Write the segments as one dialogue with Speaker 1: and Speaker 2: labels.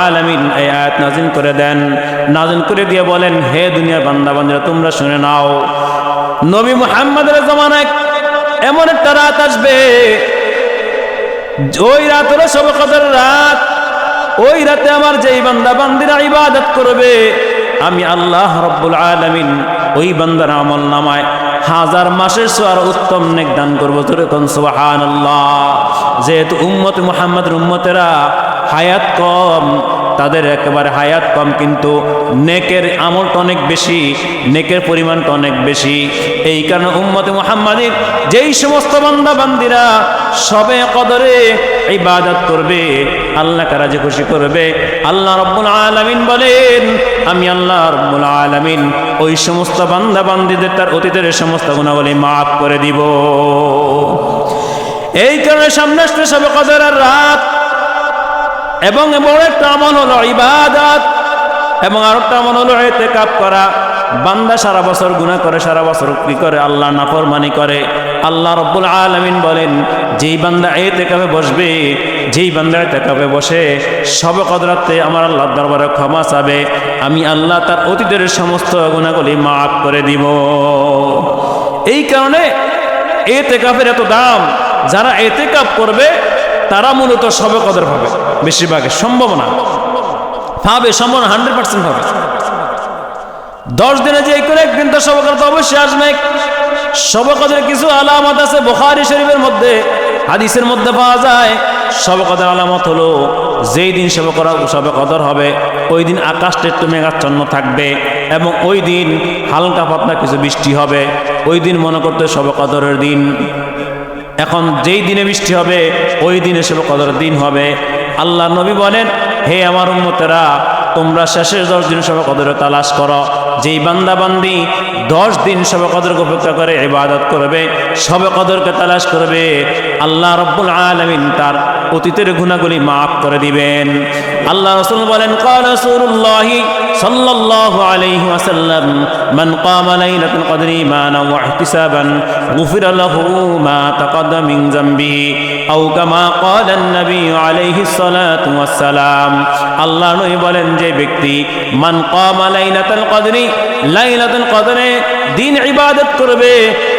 Speaker 1: আলামিন এই আয়াত নাযিল করে দেন। নাযিল করে দিয়ে বলেন, হে দুনিয়ার বান্দা বান্দীরা তোমরা শুনে নাও, নবী মুহাম্মদের জামানায় এমন একটা রাত আসবে, ওই রাত হলো শবে কদরের রাত। ওই রাতে আমার যেই বান্দা বান্দীরা ইবাদত করবে, আমি আল্লাহ রাব্বুল আলামিন ওই বান্দার আমল নামায় 1000 মাসের সোয়ার উত্তম নেক দান করবো। যেরকম সুবহানাল্লাহ। যেহেতু উম্মত মুহাম্মদের উম্মতেরা হায়াত কম, তাদের একেবারে হায়াত কম, কিন্তু নেকের আমলটা অনেক বেশি, নেকের পরিমাণটা অনেক বেশি। এই কারণে উম্মতে মুহাম্মাদির যেই সমস্ত বান্দা বান্দিরা শবে কদরে ইবাদত করবে, আল্লাহকে রাজি খুশি করবে, আল্লাহ রাব্বুল আলামিন বলেন, আমি আল্লাহ রাব্বুল আলামিন ওই সমস্ত বান্দা বান্দিদের তার অতীতের সমস্ত গুনাহগুলি মাফ করে দিব। এই কারণে সামনে আসছে শবে কদরের রাত, এবং বড় একটা আমল হলো ইবাদত, এবং আরেকটা আমল হলো ইতিকাফ করা। বান্দা সারা বছর গুনাহ করে, সারা বছর কি করে? আল্লাহ নাফরমানি করে। আল্লাহ রাব্বুল আলামিন বলেন, যেই বান্দা ইতিকাফে বসবে, যেই বান্দা ইতিকাফে বসে শবে কদরাতে আমার আল্লাহর দরবারে ক্ষমা চাবে, আমি আল্লাহ তার অতীতের সমস্ত গুনাহগুলি মাফ করে দিব। এই কারণে ইতিকাফের এত দাম। যারা ইতিকাফ করবে তারা মূলত শবে কদর পাবে, বেশিরভাগের সম্ভাবনা পাবে, সম্ভাবনা 100% পাবে। 10 দিনে যে করে একদিন তো শবে কদর অবশ্যই আসবে। শবে কদরের কিছু আলামত আছে বুখারী শরীফের মধ্যে, হাদিসের মধ্যে পাওয়া যায়। শবে কদর আলামত হলো, যেই দিন শবে কদর হবে ওই দিন আকাশটা একটু মেঘাচ্ছন্ন থাকবে, এবং ওই দিন হালকা পাতলা কিছু বৃষ্টি হবে। ওই দিন মনে করতে শবে কদরের দিন। এখন যেই দিনে বৃষ্টি হবে ওই দিনে শবে কদরের দিন হবে। আল্লাহ নবী বলেন, হে আমার উম্মতেরা, তোমরা শেষের 10 দিন শবে কদরের তালাশ করো। যেই বান্দা বান্দি 10 দিন শবে কদরকে অপেক্ষা করে ইবাদত করবে, শবে কদরকে তালাশ করবে, আল্লাহ রাব্বুল আলামিন তার অতীতের গুনাহগুলি মাফ করে দিবেন। আল্লাহ রাসূল বলেন, ক্বালা রাসূলুল্লাহ সাল্লাল্লাহু আলাইহি ওয়াসাল্লাম, মান ক্বামা লাইলাতুল কদরি ঈমানান ওয়া ইহতিসাবান গুফিরা লাহু মা তাকাদ্দাম মিন যামবিহি আও কামা ক্বালা an-নবী আলাইহিস সালাতু ওয়াস সালাম। আল্লাহ নবী বলেন, যে ব্যক্তি মান ক্বামা লাইলাতুল কদরি, লাইলাতুল কদরে দিন ইবাদত করবে,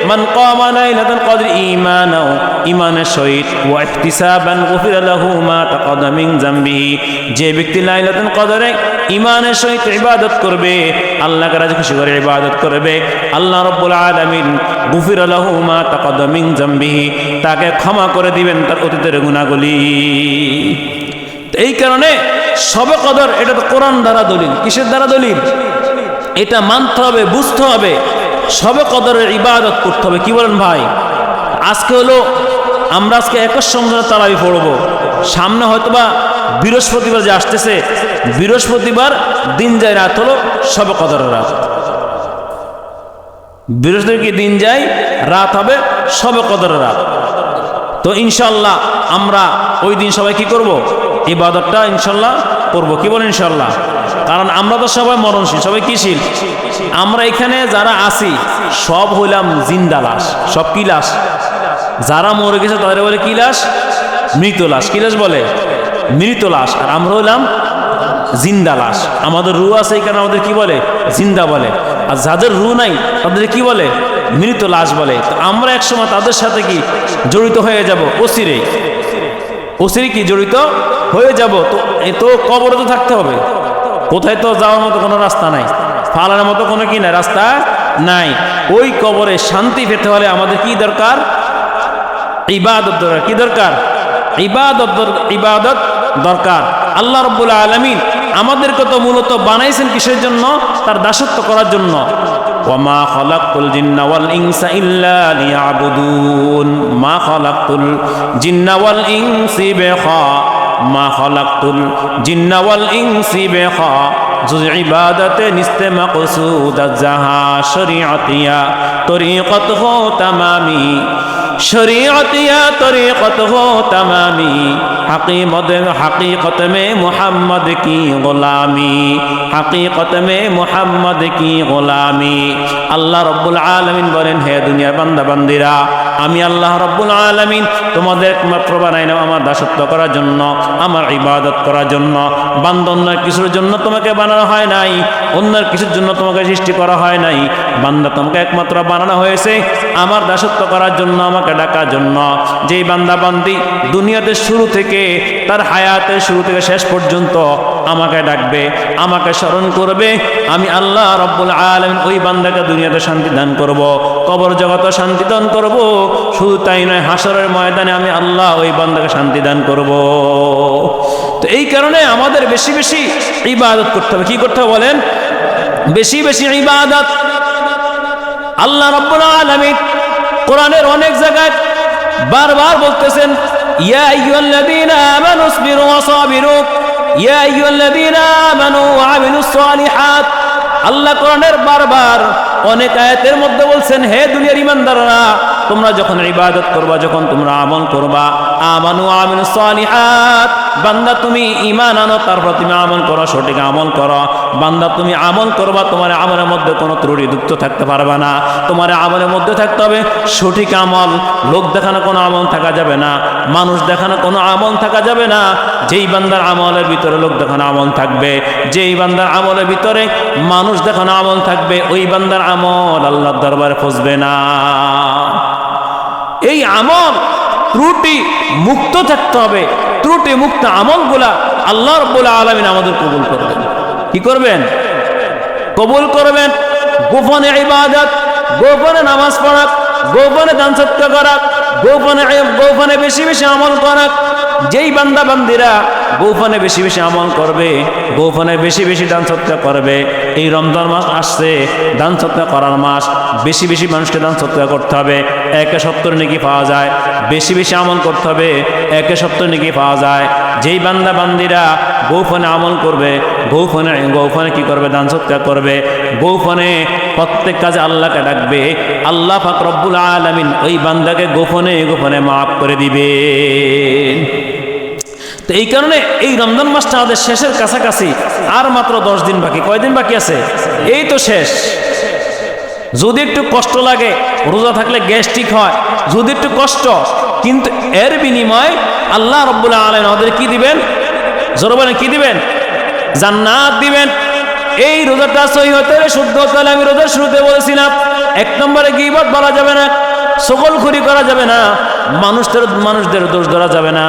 Speaker 1: মান ক্বামা লাইলাতুল কদরি ঈমানাও, ঈমানের সহিত, ওয়া ইহতিসাবান গুফিরা লাহু মা তাকাদ্দাম মিন যামবিহি, যে ব্যক্তি লাইলাতুল কদরে ঈমানের সহিত ইবাদত করবে, আল্লাহকে রাজি খুশি করে ইবাদত করবে, আল্লাহ রাব্বুল আলামিন গুফিরা লাহু মা তাকাদ্দাম মিন যামবিহি, তাকে ক্ষমা করে দিবেন তার অতীতের গুনাহগুলি। এই কারণে শবে কদর এটা তো কোরআন দ্বারা দলিল। কিসের দ্বারা দলিল? এটা মানতে হবে, বুঝতে হবে, শবে কদরের ইবাদত করতে হবে। কি বলেন ভাই? আজকে হলো আমরা আজকে 21 রমজান তারাবি পড়বো, সামনে হয়তোবা বৃহস্পতিবার যে আসতেছে, বৃহস্পতিবার দিন যায় রাত হলো শবে কদরের রাত। বৃহস্পতিবার কি দিন যায় রাত হবে শবে কদরের রাত। তো ইনশাল্লাহ আমরা ওই দিন সবাই কি করব? ইবাদতটা ইনশাল্লাহ করব। কি বলেন ইনশাল্লাহ? কারণ আমরা তো সবাই মরণশীল, সবাই কিশীল। আমরা এখানে যারা আছি সব হইলাম জিন্দা লাশ। সব কি লাশ? যারা মরে গেছে তাদের বলে কি লাশ? মৃত লাশ। কি লাশ বলে? মৃত লাশ। আর আমরা হইলাম জিন্দা লাশ। আমাদের রু আছে, এই কারণে আমাদের কি বলে? জিন্দা বলে। আর যাদের রু নাই তাদের কি বলে? মৃত লাশ বলে। তো আমরা একসময় তাদের সাথে কি জড়িত হয়ে যাব? অচিরেই কি জড়িত হয়ে যাব। তো কবরে তো থাকতে হবে। কোথায় তো যাওয়ার মতো কোনো রাস্তা নাই, ফালানোর মতো কোনো কি নাই, রাস্তা নাই। ওই কবরে শান্তি পেতে হলে আমাদের কি দরকার? ইবাদত দরকার। কি দরকার? ইবাদত দরকার। আল্লাহ রাব্বুল আলামিন আমাদেরকে তো মূলত বানাইছেন কিসের জন্য? তার দাসত্ব করার জন্য। ওয়ামা খালাকতুল জিন্না ওয়াল ইনসা ইল্লা লিয়াবুদুন, মা খালাকতুল জিন্না ওয়াল ইনসি বিখা, মা খালাকতুল জিন্না ওয়াল ইনসি বিখা, জুজ ইবাদতে নিস্তে মাকসুদ জাহা শরীআতিয়া তরিকতহু তামামি, শরীআতিয়া তরিকতহু তামামি, हकीकत में मोहम्मद की गुलामी, हकीकत में मोहम्मद की गुलामी। আল্লাহ রব্বুল আলামিন বলেন, হে দুনিয়ার বান্দা বান্দিরা, আমি আল্লাহ রব্বুল আলামিন তোমাদের একমাত্র বানাইলাম আমার দাসত্ব করার জন্য, আমার ইবাদত করার জন্য। বান্দা অন্যের কিছুর জন্য তোমাকে বানানো হয় নাই, অন্যের কিছুর জন্য তোমাকে সৃষ্টি করা হয় নাই। বান্দা তোমাকে একমাত্র বানানো হয়েছে আমার দাসত্ব করার জন্য, আমাকে ডাকার জন্য। যেই বান্দা বান্দি দুনিয়াতে শুরু থেকে তার হায়াতের শুরু থেকে শেষ পর্যন্ত আমাকে ডাকবে, আমাকে স্মরণ করবে, আমি আল্লাহ রব্বুল আলামিন ওই বান্দাকে দুনিয়াতে শান্তি দান করব, কবর জগতে শান্তি দান করব। শুধু তাই নয়, হাসরের ময়দানে আমি আল্লাহ ওই বান্দাকে শান্তি দান করব। তো এই কারণে আমাদের বেশি বেশি ইবাদত করতে হবে। কি করতে হবে বলেন? বেশি বেশি ইবাদত। আল্লাহ রাব্বুল আলামিন কোরআনের অনেক জায়গায় বারবার বলতেছেন, ইয়া আইয়ুহাল্লাযীনা আমানু ইসবিরু ওয়া সাবিরু, ইয়া আইয়ুহাল্লাযীনা আমানু ওয়া আমিলুস সালিহাত। আল্লাহ কোরআনের বারবার অনেক আয়াতের মধ্যে বলছেন, হে দুনিয়ার ঈমানদাররা, তোমরা যখন ইবাদত করবা, যখন তোমরা আমল করবা, আমানু ওয়া আমিলুস সালিহাত, বান্দা তুমি ঈমান আনো, তারপর তুমি আমল করো, সঠিক আমল করো। বান্দা তুমি আমল করবা, তোমার আমলের মধ্যে কোনো ত্রুটি যুক্ত থাকতে পারবে না। তোমার আমলের মধ্যে থাকতে হবে সঠিক আমল। লোক দেখানো কোনো আমল থাকা যাবে না, মানুষ দেখানো কোনো আমল থাকা যাবে না। যেই বান্দার আমলের ভিতরে লোক দেখানো আমল থাকবে, যেই বান্দার আমলের ভিতরে মানুষ দেখানো আমল থাকবে, ওই বান্দার আমল আল্লাহর দরবারে পৌঁছবে না। এই আমল ত্রুটি মুক্ত থাকতে হবে। ত্রুটি মুক্ত আমলগুলা আল্লাহ রাব্বুল আলামিন আমাদের কবুল করবেন। কি করবেন? কবুল করবেন। গোপনে ইবাদত, গোপনে নামাজ পড়া, গোপনে দান সদকা করা, গোপনে বেশি বেশি আমল করা। যেই বান্দা বান্দিরা গোপনে বেশি বেশি আমল করবে, গোপনে বেশি বেশি দান সদকা করবে, এই রমজান মাস আসছে, দান সদকা করার মাস। বেশি বেশি মানুষকে দান সদকা করতে হবে, 170 নেকি পাওয়া যায়। বেশি বেশি আমল করতে হবে, 170 নেকি পাওয়া যায়। যেই বান্দা বান্দিরা গোপনে আমল করবে, গোপনে কি করবে? দান সদকা করবে। গোপনে প্রত্যেক কাজে আল্লাহকে ডাকবে, আল্লাহ পাক রব্বুল আলামিন ওই বান্দাকে গোপনে গোপনে মাফ করে দিবে। তো এই কারণে এই রমজান মাসটা আমাদের শেষের কাছাকাছি, আর মাত্র 10 দিন বাকি। কয়দিন বাকি আছে? এই তো শেষ। যদি একটু কষ্ট লাগে, রোজা থাকলে গ্যাস্ট্রিক হয়, যদি একটু কষ্ট, কিন্তু এর বিনিময় আল্লাহ রাব্বুল আলামিন আমাদের কি দিবেন? জোরে বলেন, কি দিবেন? জান্নাত দিবেন। এই রোজাটা সহি হতে হলে, শুদ্ধ হতে হলে, আমি রোজার শুরুতে বলেছিলাম, 1 নম্বরে গীবত বলা যাবে না, সকলখুরি করা যাবে না, মানুষদের দোষ ধরা যাবে না।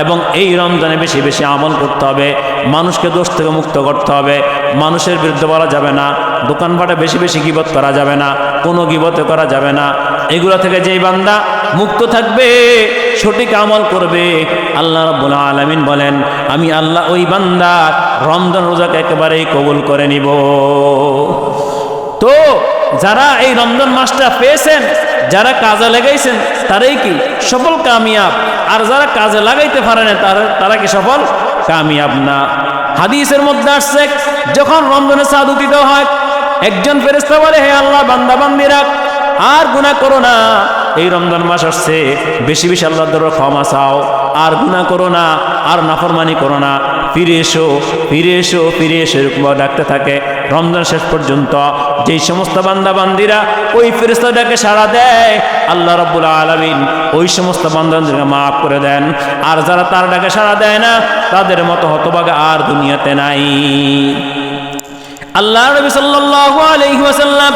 Speaker 1: এবং এই রমজানে বেশি বেশি আমল করতে হবে, মানুষকে দোষ থেকে মুক্ত করতে হবে, মানুষের বিরুদ্ধে বলা যাবে না, দোকানপাটে বেশি বেশি গীবত করা যাবে না, কোনো গীবতে করা যাবে না। এগুলো থেকে যেই বান্দা মুক্ত থাকবে, সঠিক আমল করবে, আল্লাহ রাব্বুল আলামিন বলেন, আমি আল্লাহ ওই বান্দা রমজান রোজাকে একেবারেই কবুল করে নিব। তো যারা এই রমজান মাসটা পেয়েছেন, যারা কাজে লাগাইছেন, তারাই কি সফল কামিয়াব। আর যারা কাজে লাগাইতে পারে না, তারা কি সফল কামিয়াব না। হাদিসের মধ্যে আসছে, যখন রমজানের চাঁদ উদিত হয়, একজন ফেরেশতা বলে, হে আল্লাহ, বান্দা বান্দিরা আর গুনাহ করো না, এই রমজান মাস আসছে, বেশি বেশি আল্লাহর দরবারে ক্ষমা চাও, আর গুনাহ করো না, আর নাফরমানি করো না, ফিরে এসো, ফিরে এসো, ফিরে এসো, এরকম ডাকতে থাকে রমজান শেষ পর্যন্ত। যেই সমস্ত বান্দা বান্দিরা ওই ফেরেশতাটাকে সাড়া দেয়, আল্লাহ রাব্বুল আলামিন ওই সমস্ত বান্দাদেরকে মাফ করে দেন। আর যারা তার ডাকে সাড়া দেয় না, তাদের মতো হতভাগা আর দুনিয়াতে নাই। আল্লাহ নবী সাল্লাল্লাহু আলাইহি ওয়াসাল্লাম